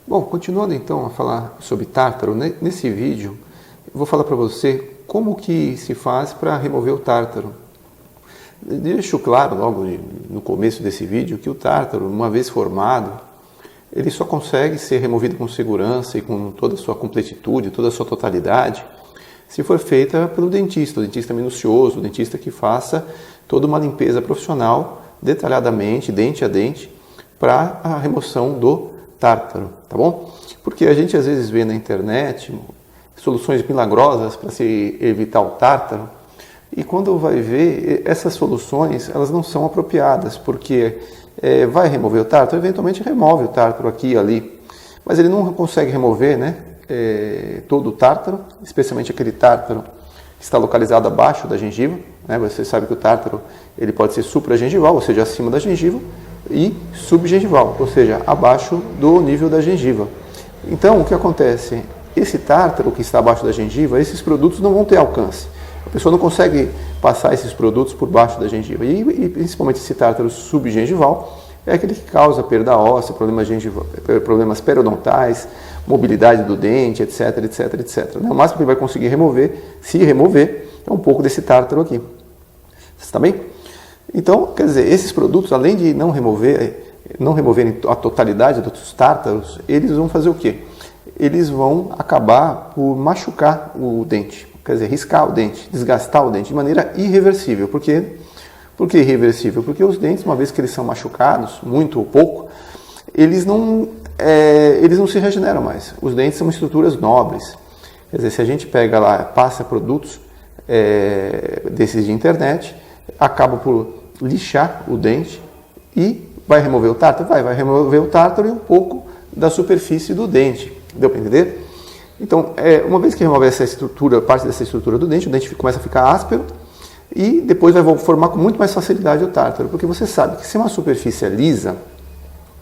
Bom, continuando então a falar sobre tártaro, nesse vídeo eu vou falar para você como que se faz para remover o tártaro. Deixo claro logo no começo desse vídeo que o tártaro, uma vez formado, ele só consegue ser removido com segurança e com toda a sua completitude, toda a sua totalidade, se for feita pelo dentista, o dentista minucioso, o dentista que faça toda uma limpeza profissional, detalhadamente, dente a dente, para a remoção do tártaro, tá bom? Porque a gente às vezes vê na internet soluções milagrosas para se evitar o tártaro, e quando vai ver, essas soluções elas não são apropriadas, porque vai remover o tártaro, eventualmente remove o tártaro aqui e ali, mas ele não consegue remover, né, todo o tártaro, especialmente aquele tártaro que está localizado abaixo da gengiva, né? Você sabe que o tártaro ele pode ser supragengival, ou seja, acima da gengiva, e subgengival, ou seja, abaixo do nível da gengiva. Então, o que acontece? Esse tártaro que está abaixo da gengiva, esses produtos não vão ter alcance. A pessoa não consegue passar esses produtos por baixo da gengiva. E principalmente esse tártaro subgengival é aquele que causa perda óssea, problemas periodontais, mobilidade do dente, etc, etc, etc. O máximo que ele vai conseguir remover, se remover, é um pouco desse tártaro aqui. Está bem? Então, quer dizer, esses produtos, além de não removerem a totalidade dos tártaros, eles vão fazer o quê? Eles vão acabar por machucar o dente, quer dizer, riscar o dente, desgastar o dente de maneira irreversível. Por quê? Por que irreversível? Porque os dentes, uma vez que eles são machucados, muito ou pouco, eles não se regeneram mais. Os dentes são estruturas nobres. Quer dizer, se a gente pega lá, passa produtos desses de internet, acaba por lixar o dente e vai remover o tártaro? Vai remover o tártaro e um pouco da superfície do dente. Deu para entender? Então, uma vez que remove essa estrutura, parte dessa estrutura do dente, o dente começa a ficar áspero e depois vai formar com muito mais facilidade o tártaro, porque você sabe que se uma superfície é lisa,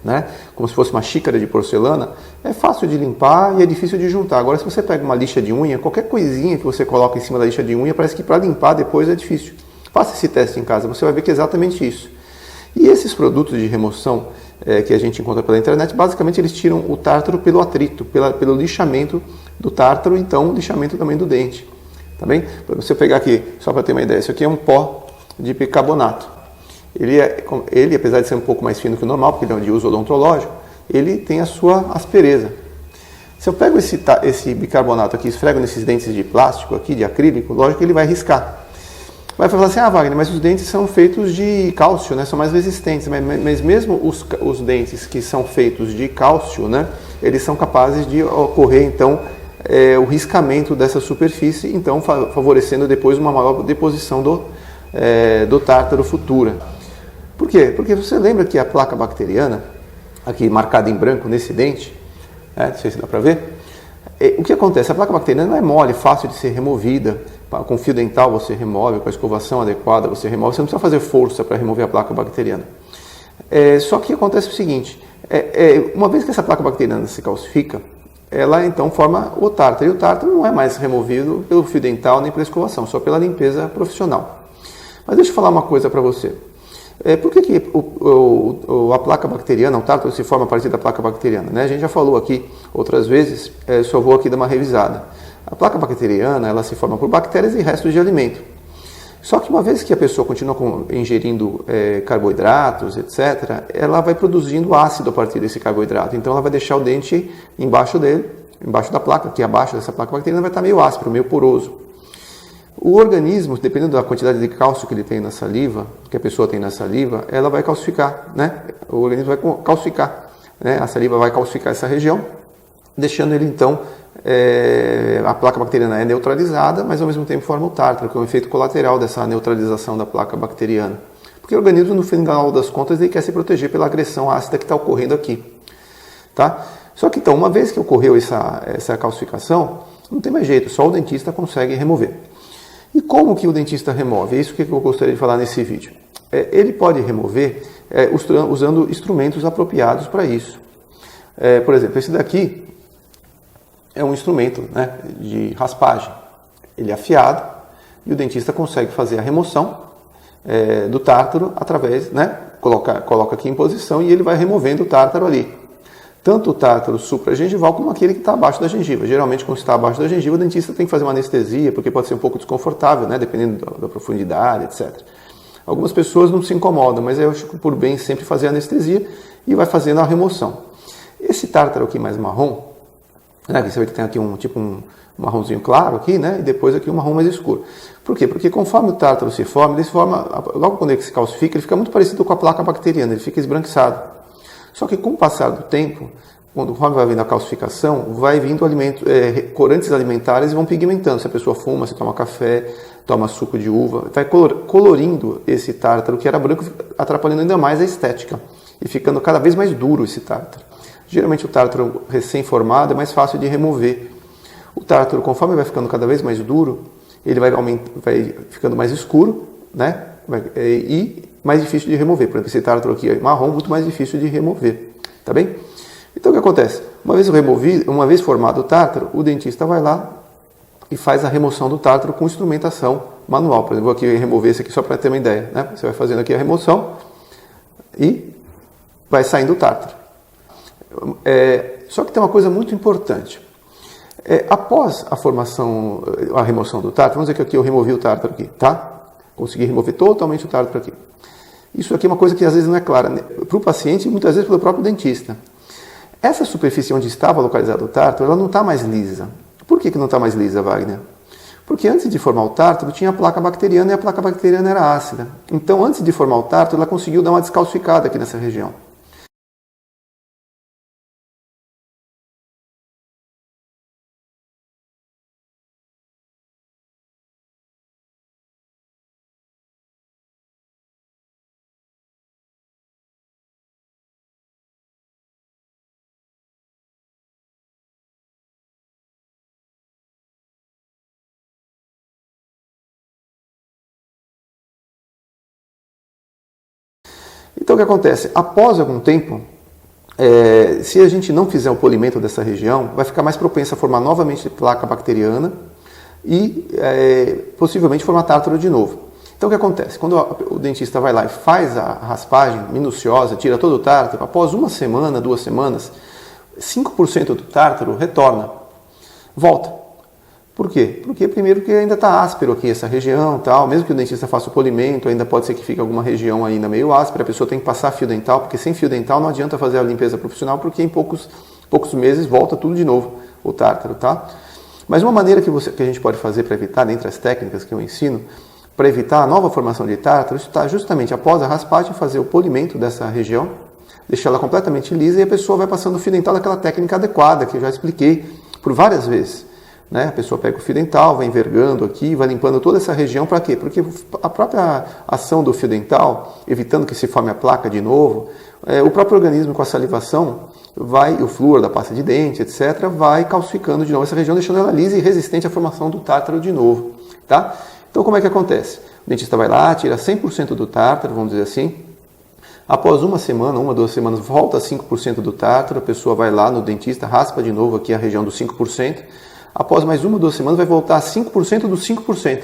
né, como se fosse uma xícara de porcelana, é fácil de limpar e é difícil de juntar. Agora, se você pega uma lixa de unha, qualquer coisinha que você coloca em cima da lixa de unha, parece que para limpar depois é difícil. Faça esse teste em casa, você vai ver que é exatamente isso. E esses produtos de remoção que a gente encontra pela internet, basicamente eles tiram o tártaro pelo atrito, pelo lixamento do tártaro, então o lixamento também do dente. Tá bem? Para você pegar aqui, só para ter uma ideia, isso aqui é um pó de bicarbonato. Ele, apesar de ser um pouco mais fino que o normal, porque ele é de uso odontológico, ele tem a sua aspereza. Se eu pego esse bicarbonato aqui e esfrego nesses dentes de plástico aqui, de acrílico, lógico que ele vai riscar. Vai falar assim, Wagner, mas os dentes são feitos de cálcio, né? São mais resistentes, mas mesmo os dentes que são feitos de cálcio, né? Eles são capazes de ocorrer, então, o riscamento dessa superfície, então favorecendo depois uma maior deposição do tártaro futura. Por quê? Porque você lembra que a placa bacteriana, aqui marcada em branco nesse dente, não sei se dá para ver, o que acontece? A placa bacteriana não é mole, fácil de ser removida. Com fio dental você remove, com a escovação adequada você remove, você não precisa fazer força para remover a placa bacteriana. Só que acontece o seguinte, uma vez que essa placa bacteriana se calcifica, ela então forma o tártaro, e o tártaro não é mais removido pelo fio dental nem pela escovação, só pela limpeza profissional. Mas deixa eu falar uma coisa para você. Por que a placa bacteriana, o tártaro se forma a partir da placa bacteriana? Né? A gente já falou aqui outras vezes, só vou aqui dar uma revisada. A placa bacteriana ela se forma por bactérias e restos de alimento. Só que uma vez que a pessoa continua ingerindo carboidratos, etc., ela vai produzindo ácido a partir desse carboidrato. Então ela vai deixar o dente embaixo da placa, aqui abaixo dessa placa bacteriana vai estar meio áspero, meio poroso. O organismo, dependendo da quantidade de cálcio que ele tem na saliva, que a pessoa tem na saliva, ela vai calcificar, né? O organismo vai calcificar, né? A saliva vai calcificar essa região, deixando ele então, a placa bacteriana é neutralizada, mas ao mesmo tempo forma o tártaro, que é um efeito colateral dessa neutralização da placa bacteriana. Porque o organismo, no final das contas, ele quer se proteger pela agressão ácida que está ocorrendo aqui. Tá? Só que então, uma vez que ocorreu essa calcificação, não tem mais jeito, só o dentista consegue remover. E como que o dentista remove? É isso que eu gostaria de falar nesse vídeo. Ele pode remover usando instrumentos apropriados para isso. Por exemplo, esse daqui é um instrumento, né, de raspagem. Ele é afiado e o dentista consegue fazer a remoção do tártaro através, né? Coloca aqui em posição e ele vai removendo o tártaro ali. Tanto o tártaro supragengival como aquele que está abaixo da gengiva. Geralmente, quando está abaixo da gengiva, o dentista tem que fazer uma anestesia, porque pode ser um pouco desconfortável, né? Dependendo da profundidade, etc. Algumas pessoas não se incomodam, mas eu acho por bem sempre fazer a anestesia e vai fazendo a remoção. Esse tártaro aqui mais marrom, né? Você vê que tem aqui um marronzinho claro aqui, né? E depois aqui um marrom mais escuro. Por quê? Porque conforme o tártaro se forma, ele se forma, logo quando ele se calcifica, ele fica muito parecido com a placa bacteriana, ele fica esbranquiçado. Só que com o passar do tempo, conforme vai vindo a calcificação, vai vindo corantes alimentares e vão pigmentando. Se a pessoa fuma, se toma café, toma suco de uva, vai colorindo esse tártaro que era branco, atrapalhando ainda mais a estética e ficando cada vez mais duro esse tártaro. Geralmente o tártaro recém-formado é mais fácil de remover. O tártaro, conforme vai ficando cada vez mais duro, ele vai ficando mais escuro, né? E mais difícil de remover. Por exemplo, esse tártaro aqui é marrom, muito mais difícil de remover. Tá bem? Então o que acontece? Uma vez formado o tártaro, o dentista vai lá e faz a remoção do tártaro com instrumentação manual. Por exemplo, vou aqui remover esse aqui só para ter uma ideia, né? Você vai fazendo aqui a remoção e vai saindo o tártaro. Só que tem uma coisa muito importante. Após a remoção do tártaro, vamos dizer que aqui eu removi o tártaro aqui, tá? Consegui remover totalmente o tártaro aqui. Isso aqui é uma coisa que às vezes não é clara para o paciente e muitas vezes pelo próprio dentista. Essa superfície onde estava localizado o tártaro, ela não está mais lisa. Por que não está mais lisa, Wagner? Porque antes de formar o tártaro tinha a placa bacteriana e a placa bacteriana era ácida. Então antes de formar o tártaro, ela conseguiu dar uma descalcificada aqui nessa região. Então o que acontece? Após algum tempo, se a gente não fizer o polimento dessa região, vai ficar mais propensa a formar novamente placa bacteriana e possivelmente formar tártaro de novo. Então o que acontece? Quando o dentista vai lá e faz a raspagem minuciosa, tira todo o tártaro, após uma semana, 2 semanas, 5% do tártaro retorna, volta. Por quê? Porque primeiro que ainda está áspero aqui essa região, tal. Mesmo que o dentista faça o polimento, ainda pode ser que fique alguma região ainda meio áspera, a pessoa tem que passar fio dental, porque sem fio dental não adianta fazer a limpeza profissional, porque em poucos meses volta tudo de novo, o tártaro, tá? Mas uma maneira que a gente pode fazer para evitar, dentre as técnicas que eu ensino, para evitar a nova formação de tártaro, isso está justamente após a raspagem, fazer o polimento dessa região, deixar ela completamente lisa e a pessoa vai passando o fio dental daquela técnica adequada, que eu já expliquei por várias vezes. Né? A pessoa pega o fio dental, vai envergando aqui, vai limpando toda essa região. Para quê? Porque a própria ação do fio dental, evitando que se forme a placa de novo, o próprio organismo com a salivação, o flúor da pasta de dente, etc., vai calcificando de novo essa região, deixando ela lisa e resistente à formação do tártaro de novo. Tá? Então como é que acontece? O dentista vai lá, tira 100% do tártaro, vamos dizer assim. Após uma semana, 2 semanas, volta 5% do tártaro, a pessoa vai lá no dentista, raspa de novo aqui a região dos 5%. Após mais 2 semanas, vai voltar a 5% dos 5%.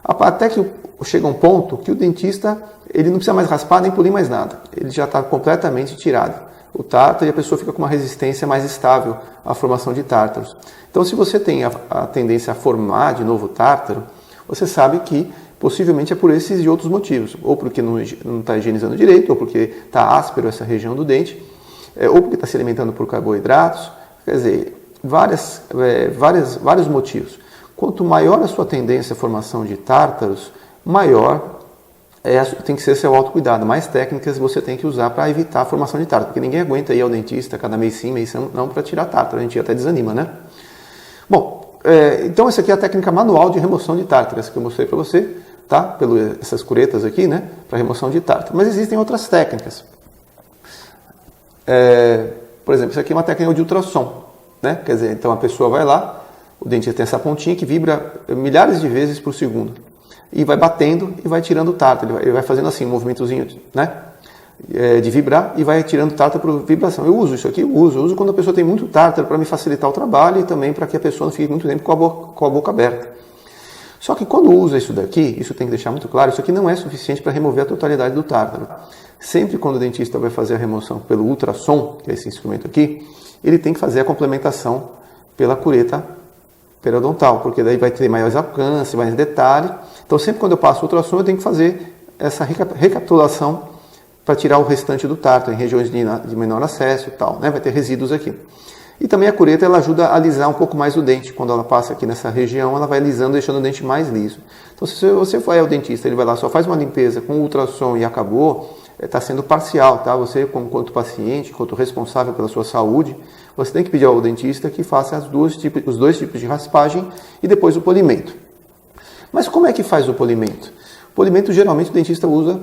Até que chega um ponto que o dentista ele não precisa mais raspar nem polir mais nada. Ele já está completamente tirado. O tártaro e a pessoa fica com uma resistência mais estável à formação de tártaros. Então, se você tem a tendência a formar de novo tártaro, você sabe que possivelmente é por esses e outros motivos. Ou porque não está higienizando direito, ou porque está áspero essa região do dente, ou porque está se alimentando por carboidratos. Quer dizer, vários motivos. Quanto maior a sua tendência à formação de tártaros, maior tem que ser seu autocuidado. Mais técnicas você tem que usar para evitar a formação de tártaro, porque ninguém aguenta ir ao dentista cada mês sim, mês não para tirar tártaro, a gente até desanima, né? Bom, então essa aqui é a técnica manual de remoção de tártaro, essa que eu mostrei para você, tá? Essas curetas aqui, né? Para remoção de tártaro. Mas existem outras técnicas. Por exemplo, isso aqui é uma técnica de ultrassom. Né? Quer dizer, então a pessoa vai lá, o dentista tem essa pontinha que vibra milhares de vezes por segundo e vai batendo e vai tirando o tártaro, ele vai fazendo assim um movimentozinho, né? De vibrar e vai tirando o tártaro por vibração. Eu uso isso aqui, eu uso quando a pessoa tem muito tártaro para me facilitar o trabalho e também para que a pessoa não fique muito tempo com a boca aberta. Só que quando usa isso daqui, isso tem que deixar muito claro, isso aqui não é suficiente para remover a totalidade do tártaro. Sempre quando o dentista vai fazer a remoção pelo ultrassom, que é esse instrumento aqui, ele tem que fazer a complementação pela cureta periodontal, porque daí vai ter maior alcance, mais detalhe. Então sempre quando eu passo o ultrassom, eu tenho que fazer essa recapitulação para tirar o restante do tártaro, em regiões de menor acesso e tal, né? Vai ter resíduos aqui. E também a cureta ela ajuda a alisar um pouco mais o dente. Quando ela passa aqui nessa região, ela vai alisando, deixando o dente mais liso. Então se você for ao dentista, ele vai lá, só faz uma limpeza com ultrassom e acabou, está sendo parcial, tá? Você, enquanto paciente, enquanto responsável pela sua saúde, você tem que pedir ao dentista que faça os dois tipos de raspagem e depois o polimento. Mas como é que faz o polimento? O polimento, geralmente, o dentista usa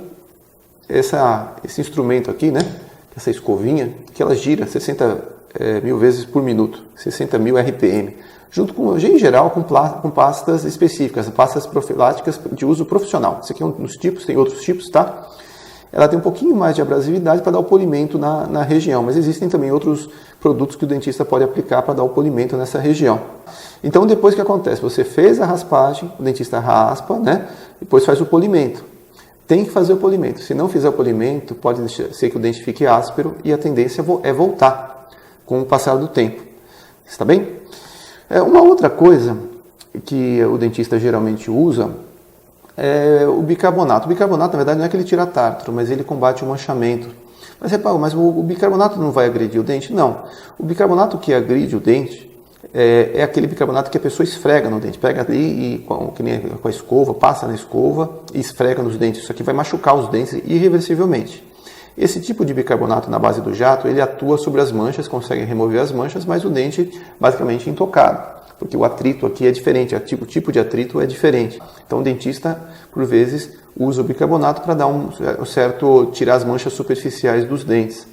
esse instrumento aqui, né? Essa escovinha, que ela gira 60 mil vezes por minuto, 60 mil RPM, junto com, em geral, com pastas específicas, pastas profiláticas de uso profissional. Esse aqui é um dos tipos, tem outros tipos, tá? Ela tem um pouquinho mais de abrasividade para dar o polimento na região, mas existem também outros produtos que o dentista pode aplicar para dar o polimento nessa região. Então, depois que acontece? Você fez a raspagem, o dentista raspa, né? Depois faz o polimento. Tem que fazer o polimento. Se não fizer o polimento, pode ser que o dente fique áspero e a tendência é voltar com o passar do tempo. Está bem? Uma outra coisa que o dentista geralmente usa é o bicarbonato. O bicarbonato, na verdade, não é que ele tira tártaro, mas ele combate o manchamento. Mas repara, mas o bicarbonato não vai agredir o dente? Não. O bicarbonato que agride o dente é aquele bicarbonato que a pessoa esfrega no dente. Pega ali e com a escova, passa na escova e esfrega nos dentes. Isso aqui vai machucar os dentes irreversivelmente. Esse tipo de bicarbonato na base do jato, ele atua sobre as manchas, consegue remover as manchas, mas o dente basicamente intocado. Porque o atrito aqui é diferente, o tipo de atrito é diferente. Então o dentista, por vezes, usa o bicarbonato para dar tirar as manchas superficiais dos dentes.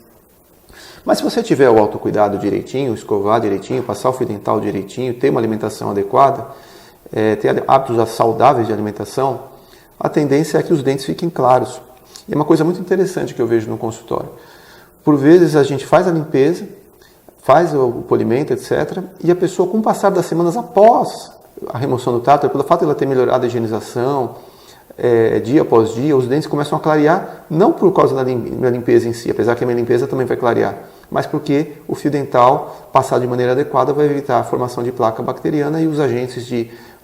Mas se você tiver o autocuidado direitinho, escovar direitinho, passar o fio dental direitinho, ter uma alimentação adequada, ter hábitos saudáveis de alimentação, a tendência é que os dentes fiquem claros. E é uma coisa muito interessante que eu vejo no consultório. Por vezes a gente faz a limpeza, faz o polimento, etc. E a pessoa, com o passar das semanas após a remoção do tártaro, pelo fato de ela ter melhorado a higienização, dia após dia, os dentes começam a clarear, não por causa da minha limpeza em si, apesar que a minha limpeza também vai clarear, mas porque o fio dental, passado de maneira adequada, vai evitar a formação de placa bacteriana e os agentes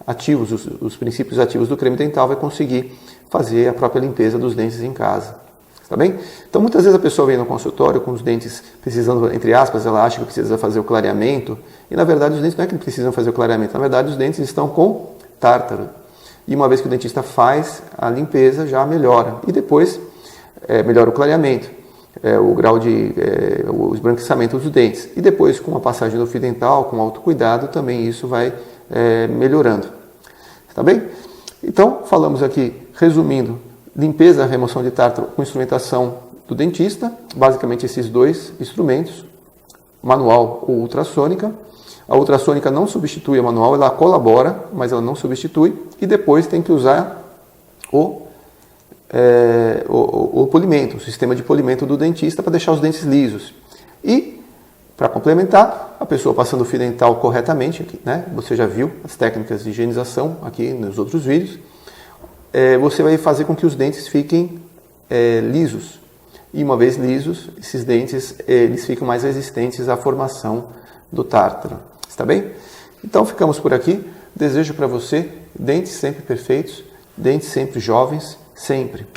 ativos, os princípios ativos do creme dental vai conseguir fazer a própria limpeza dos dentes em casa. Tá bem? Então, muitas vezes a pessoa vem no consultório com os dentes precisando, entre aspas, ela acha que precisa fazer o clareamento, e na verdade os dentes não é que precisam fazer o clareamento, na verdade os dentes estão com tártaro. E uma vez que o dentista faz a limpeza, já melhora. E depois melhora o clareamento, o grau o esbranquiçamento dos dentes. E depois, com a passagem do fio dental, com autocuidado, também isso vai melhorando. Tá bem? Então, falamos aqui, resumindo, limpeza, remoção de tártaro com instrumentação do dentista, basicamente esses dois instrumentos, manual ou ultrassônica. A ultrassônica não substitui a manual, ela colabora, mas ela não substitui. E depois tem que usar o polimento, o sistema de polimento do dentista para deixar os dentes lisos. E, para complementar, a pessoa passando o fio dental corretamente, aqui, né? Você já viu as técnicas de higienização aqui nos outros vídeos, você vai fazer com que os dentes fiquem lisos. E uma vez lisos, esses dentes eles ficam mais resistentes à formação do tártaro. Está bem? Então ficamos por aqui. Desejo para você dentes sempre perfeitos, dentes sempre jovens, sempre.